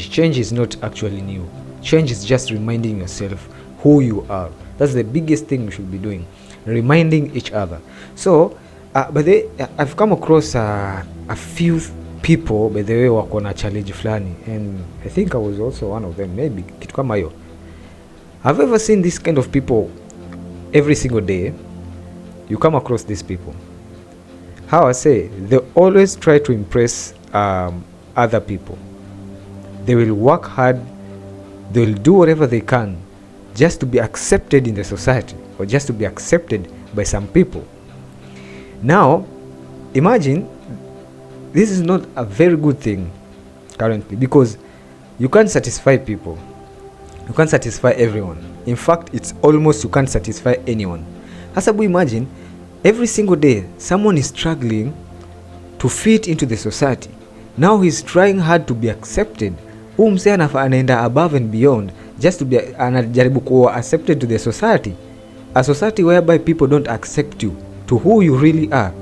change is not actually new. Change is just reminding yourself who you are. That's the biggest thing we should be doing, reminding each other. So I've come across a few people by the way wako na challenge fulani, and I think I was also one of them, maybe kitu kama hiyo. Have you ever seen this kind of people? Every single day you come across these people, how I say, they always try to impress other people. They will work hard, they will do whatever they can just to be accepted in the society, or just to be accepted by some people. Now imagine, this is not a very good thing currently, because you can't satisfy people, you can't satisfy everyone. In fact, it's almost you can't satisfy anyone. Hasabu, imagine every single day someone is struggling to fit into the society. Now he's trying hard to be accepted. Huyu msee anaenda above and beyond just to be, anajaribu kuwa accepted to the society, a society whereby people don't accept you to who you really are.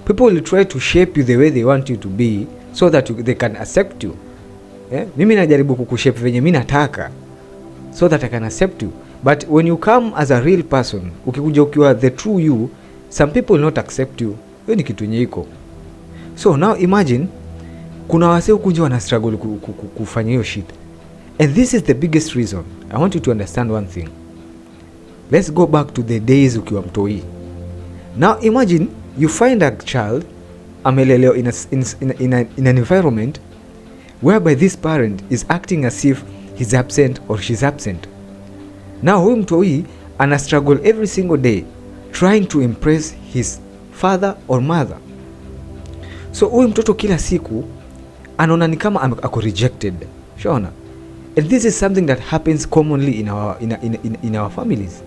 People will try to shape you the way they want you to be so that they can accept you. Mimi najaribu kukushape venye mimi nataka so that I can accept you. But when you come as a real person, ukikuja ukiwa the true you, some people will not accept you. Hiyo ni kitu nyiko. So now imagine kuna wase hukunje wana struggle kufanya hiyo shit. And this is the biggest reason. I want you to understand one thing. Let's go back to the days ukiwa mtoi. Now imagine you find a child amelelewa in an environment whereby this parent is acting as if he's absent or she's absent. Now huyu mtoi ana struggle every single day trying to impress his father or mother. So huyu mtoto kila siku anaona ni kama ako rejected. Shaona? And this is something that happens commonly in our families,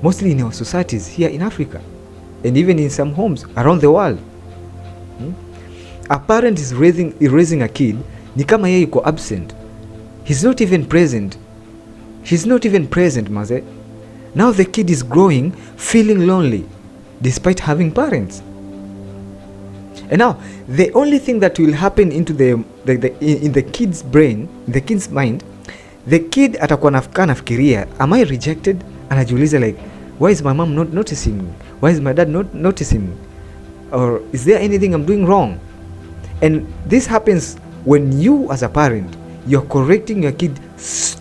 mostly in our societies here in Africa, and even in some homes around the world. A parent is raising a kid, ni kama yeye yuko absent. He's not even present. She's not even present, maze. Now the kid is growing, feeling lonely, despite having parents. And now the only thing that will happen into in the kid's brain, in the kid's mind, the kid atakuwa nafikiria, am I rejected? Anajiuliza like, why is my mom not noticing me? Why is my dad not noticing me? Or is there anything I'm doing wrong? And this happens when you as a parent, you're correcting your kid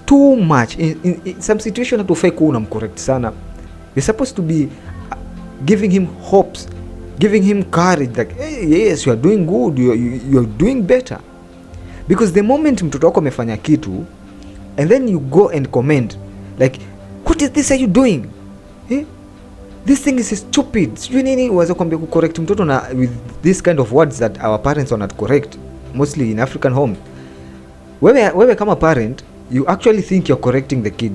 too much. In some situation hatufai kuwa unamcorrect sana. You're supposed to be giving him hopes, giving him courage, like, hey, yes, you are doing good, you are doing better. Because the moment mtoto wako amefanya kitu and then you go and comment like, what is this are you doing? This thing is stupid. Sijui nini waza kwambia kucorrect mtoto na with this kind of words that our parents are not correct, mostly in African homes. Wewe kama parent, you actually think you're correcting the kid,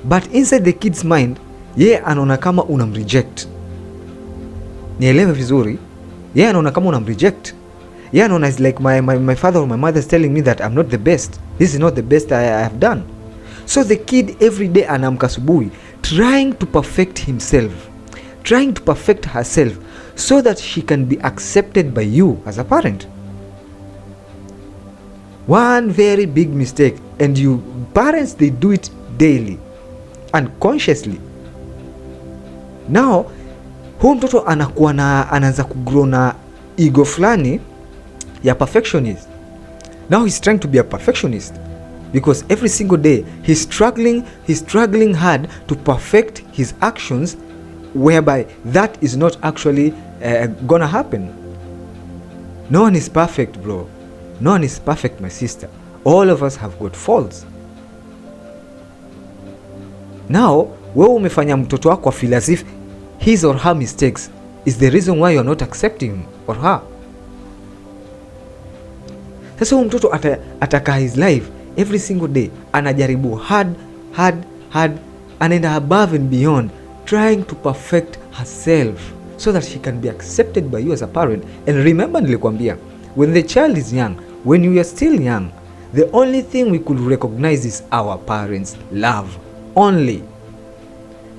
but inside the kid's mind, yeye anaona kama unamreject. Nielewe vizuri, yeye anaona kama unamreject. Yeye anaona is like my father or my mother is telling me that I'm not the best. This is not the best I have done. So the kid every day anamka asubuhi trying to perfect himself, trying to perfect herself so that she can be accepted by you as a parent. One very big mistake, and you parents, they do it daily, unconsciously. Now huyu mtoto anakuwa anaanza kugrow na ego fulani ya perfectionist. Now he's trying to be a perfectionist because every single day he's struggling hard to perfect his actions, whereby that is not actually gonna happen. No one is perfect, bro. No one is perfect, my sister. All of us have got faults. Now wewe umefanya mtoto wako feel as if his or her mistakes is the reason why you're not accepting him or her. Sasa huyu mtoto ataka his life every single day anajaribu hard, anaenda above and beyond trying to perfect herself so that she can be accepted by you as a parent. And remember, nilikwambia, when the child is young, when you are still young, the only thing we could recognize is our parents' love only.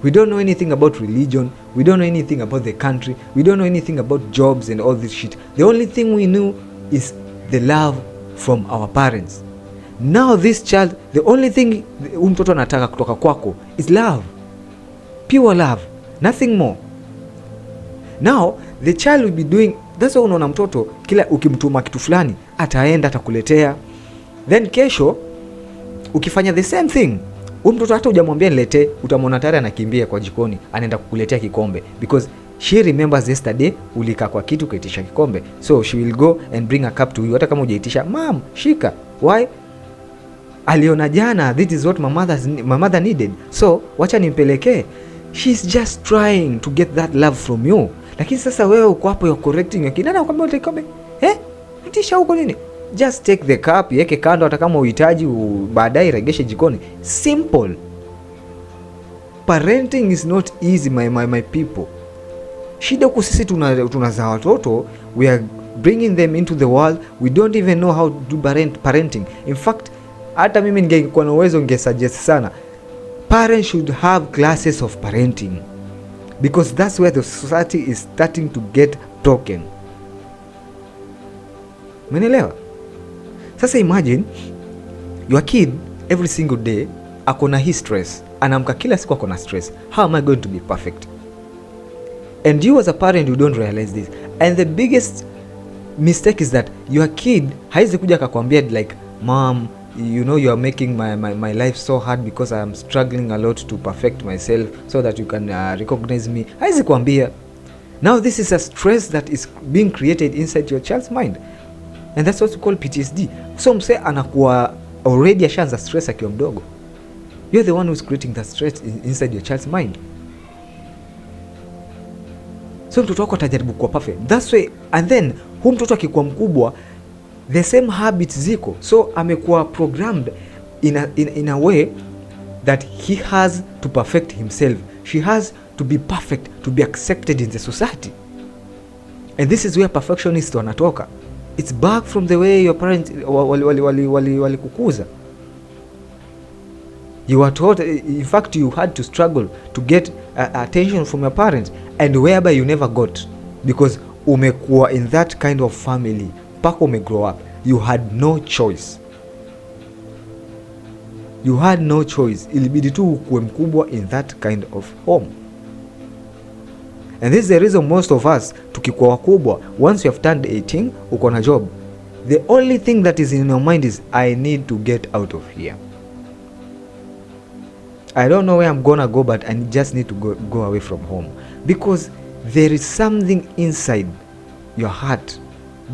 We don't know anything about religion, we don't know anything about the country, we don't know anything about jobs and all this shit. The only thing we knew is the love from our parents. Now this child, the only thing mtoto anataka kutoka kwako is love, pure love, nothing more. Now the child will be doing, that's why unaona mtoto kila ukimtuma kitu fulani ataenda atakuletea, then kesho ukifanya the same thing, mtoto hata hujamwambia niletee, utamwona tayari anakimbia kwa jikoni anaenda kukuletea kikombe, because she remembers yesterday ulika kwa kitu kaitisha kikombe, so she will go and bring a cup to you, hata kama hujaitisha. Mom, shika. Why? Aliona jana, this is what my mother needed, so wacha nimpelekee. She's just trying to get that love from you. Lakini sasa wewe uko hapo, you're correcting your kid. Nani akwambia utekombe? Itisha huko nini? Just take the cup, yeke kando, hata kama uhitaji baadaye regeshe jikoni. Simple. Parenting is not easy, my people. Shida huku sisi tunazaa watoto, we are bringing them into the world, we don't even know how to do parenting. In fact, hata mimi ningekuwa na uwezo ningesuggest sana, parents should have classes of parenting, because that's where the society is starting to get broken. Umeelewa? Sasa imagine your kid every single day akona his stress, anaamka kila siku akona stress. How am I going to be perfect? And you as a parent, you don't realize this, and the biggest mistake is that your kid haizi kuja akakwambia like, mom, you know, you are making my life so hard because I am struggling a lot to perfect myself so that you can recognize me. Haizi kuambia. Now this is a stress that is being created inside your child's mind, and that's what we call PTSD. So mse anakuwa already ashaanza stress akiwa mdogo. You're the one who's creating that stress inside your child's mind. So mtoto wako atajaribu kuwa perfect. That's why, and then huyu mtoto akikuwa mkubwa, the same habits ziko, so amekuwa programmed in a way that he has to perfect himself. She has to be perfect to be accepted in the society, and this is where perfectionists wanatoka. It's back from the way your parents walikukuza. You were taught, in fact you had to struggle to get attention from your parents, and whereby you never got, because umekuwa in that kind of family mpaka umegrow up. You had no choice. You had no choice. Ilibidi tu ukuwe mkubwa in that kind of home. And this is the reason most of us tukikuwa wakubwa, once you have turned 18, uko na job, the only thing that is in your mind is, I need to get out of here. I don't know where I'm gonna go, but I just need to go away from home, because there is something inside your heart,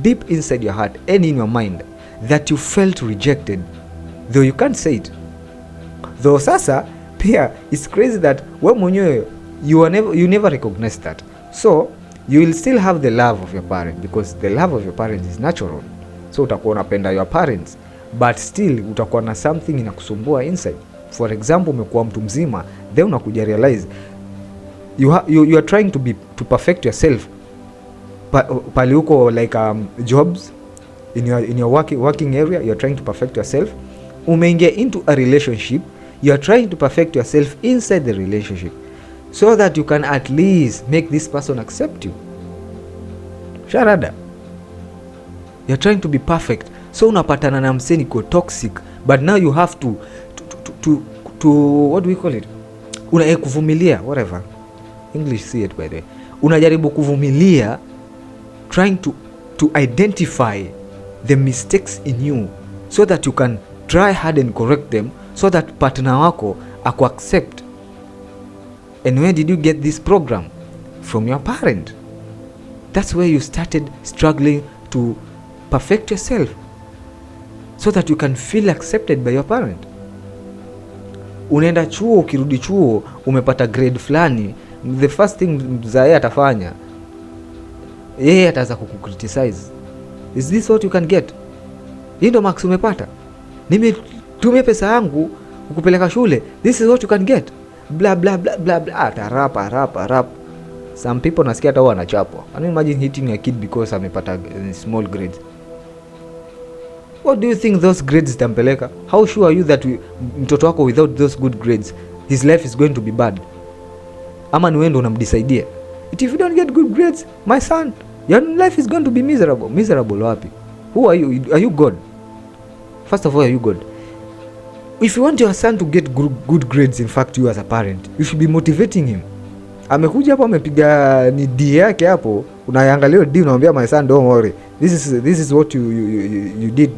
deep inside your heart and in your mind, that you felt rejected, though you can't say it. Though sasa pia it's crazy that we mwenyewe you never recognize that, so you will still have the love of your parent, because the love of your parents is natural. So utakuwa unapenda your parents, but still utakuwa na something inakusumbua inside. For example, umekuwa mtu mzima, then unakuja realize you are trying to perfect yourself pali uko like jobs in your working area, you are trying to perfect yourself. Umeingia into a relationship, you are trying to perfect yourself inside the relationship, so that you can at least make this person accept you. Sharada, you are trying to be perfect, so unapatana na mseni ko toxic, but now you have to what do we call it, kuvumilia, whatever English, see it by the way, unajaribu kuvumilia, trying to identify the mistakes in you, so that you can try hard and correct them, so that partner wako aku accept. And where did you get this program? From your parent. That's where you started struggling to perfect yourself, so that you can feel accepted by your parent. Unaenda chuo, ukirudi chuo umepata grade fulani, the first thing mzae atafanya, yeye ataanza kukukriticize. Is this what you can get? Hii ndo marks umepata? Nimetumia pesa yangu kukupeleka shule. This is what you can get? Blah blah blah blah blah. Rap. Some people nasikia hata wanachapwa. Can you imagine hitting a kid because amepata small grades? What do you think those grades tampeleka? How sure are you that mtoto wako without those good grades, his life is going to be bad? Ama ni wewe ndo unamdecide? If you don't get good grades, my son, your life is going to be miserable. Miserable wapi? Who are you? Are you God? First of all, are you God? If you want your son to get good grades, in fact, you as a parent, you should be motivating him. Amekuja hapo amepiga ni D yake hapo, unaangalia D, unamwambia my son, don't worry, this is what you did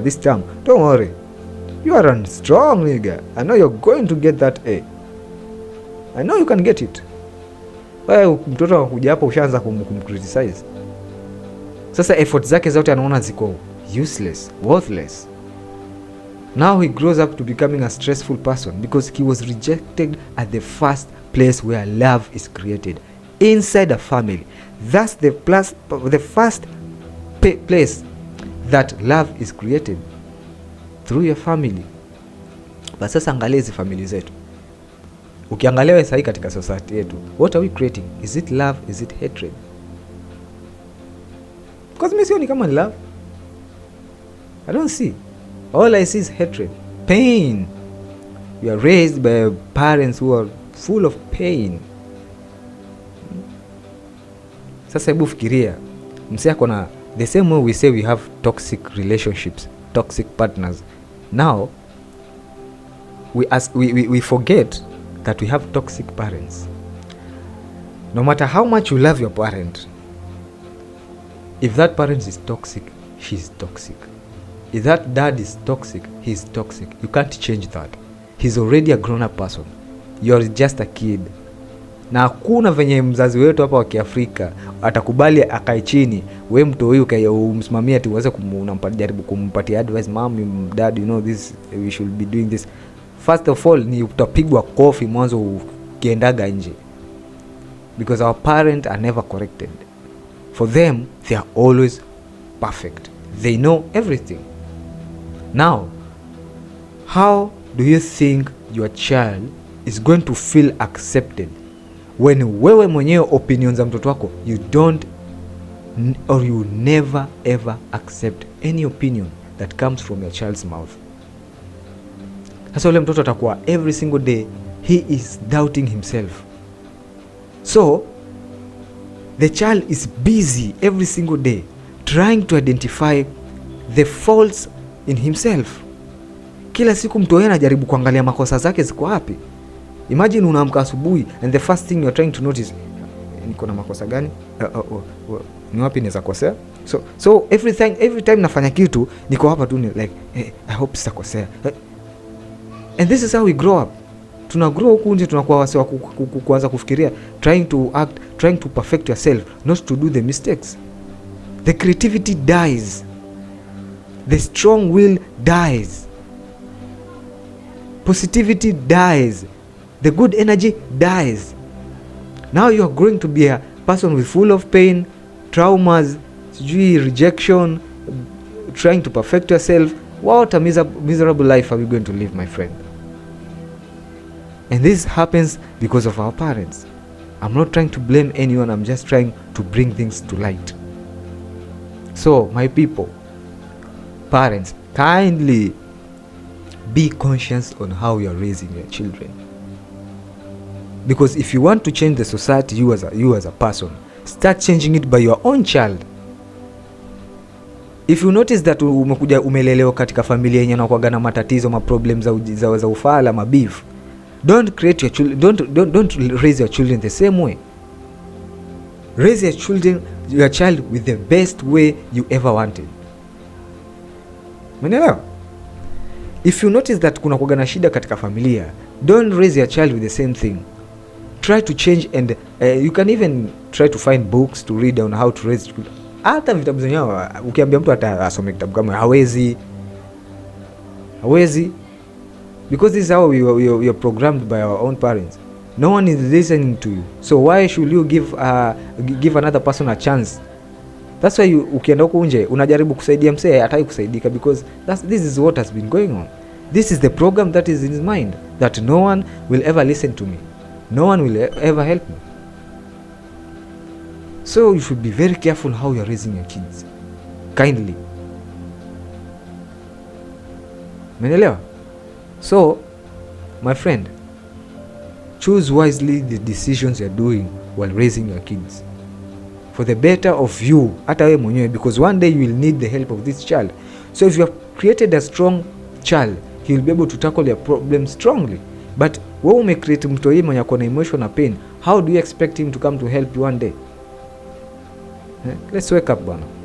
this term, don't worry, you are strong nigga, I know you're going to get that A, I know you can get it. Wewe mtoto anakuja hapo ushaanza kumcriticize. Sasa efforts zake zote anaona ziko useless, worthless. Now he grows up to becoming a stressful person because he was rejected at the first place where love is created, inside a family. That's the first place that love is created, through your family. But sasa angalia hizi family zetu. Ukiangalia wewe sasa katika society yetu, what are we creating? Is it love? Is it hatred? Because mimi sioni kama love. I don't see. All I see is hatred, pain. You are raised by parents who are full of pain. Sasa hebu fikiria, msee akona the same way we say we have toxic relationships, toxic partners. Now we forget that we have toxic parents. No matter how much you love your parent, if that parent is toxic, she's toxic. If that dad is toxic, he's toxic. You can't change that. He's already a grown up person. You're just a kid. Na hakuna venye mzazi wetu hapa wa Kiafrika atakubali akae chini wewe mtu huyu umsimamie ati uweze jaribu kumpatia advice, mom, dad, you know this, we should be doing this. First of all, ni utapigwa kofi mwanzo ukiendaga nje. Because our parents are never corrected. For them, they are always perfect. They know everything. Now, how do you think your child is going to feel accepted when wewe mwenyewe opinions za mtoto wako you don't or you never ever accept any opinion that comes from your child's mouth? Sasa ule mtoto atakuwa every single day he is doubting himself. So the child is busy every single day trying to identify the faults in himself. Kila siku mtu yeye anajaribu kuangalia makosa zake ziko wapi. Imagine unaamka asubuhi and the first thing you're trying to notice, niko na makosa gani? Ni wapi naweza kosea? So every time nafanya kitu niko hapa tu like I hope sitakosea. And this is how we grow up. Tuna grow huku nje tunakuwa wasi wa kuanza kufikiria, trying to act, trying to perfect yourself, not to do the mistakes. The creativity dies. The strong will dies. Positivity dies. The good energy dies. Now you are going to be a person with full of pain, traumas, rejection, trying to perfect yourself. What a miserable life are we going to live, my friend? And this happens because of our parents. I'm not trying to blame anyone. I'm just trying to bring things to light. So, my people, parents, kindly be conscious on how you are raising your children. Because if you want to change the society, you as a person, start changing it by your own child. If you notice that umelelewa katika familia yenye inakuwa na matatizo, ma problems za ufala, ma beef, don't create your children, don't raise your children the same way. Raise your child with the best way you ever wanted. Umeelewa? If you notice that kuna kuwa na shida katika familia, don't raise your child with the same thing. Try to change, and you can even try to find books to read on how to raise children. Hata vitabu zenyewe ukiambia mtu asome kitabu kama hawezi, because this is how we are programmed by our own parents. No one is listening to you, so why should you give another person a chance? That's why ukienda huko nje unajaribu kusaidia msee hataki kusaidika, because this is what has been going on. This is the program that is in his mind, that no one will ever listen to me, no one will ever help me. So you should be very careful how you are raising your kids. Kindly. Umeelewa? So, my friend, choose wisely the decisions you are doing while raising your kids, for the better of you, hata wewe mwenyewe, because one day you will need the help of this child. So if you have created a strong child, he will be able to tackle your problem strongly. But wewe umecreate mtoi mwenye akona emotional pain, how do you expect him to come to help you one day? Let's wake up bwana.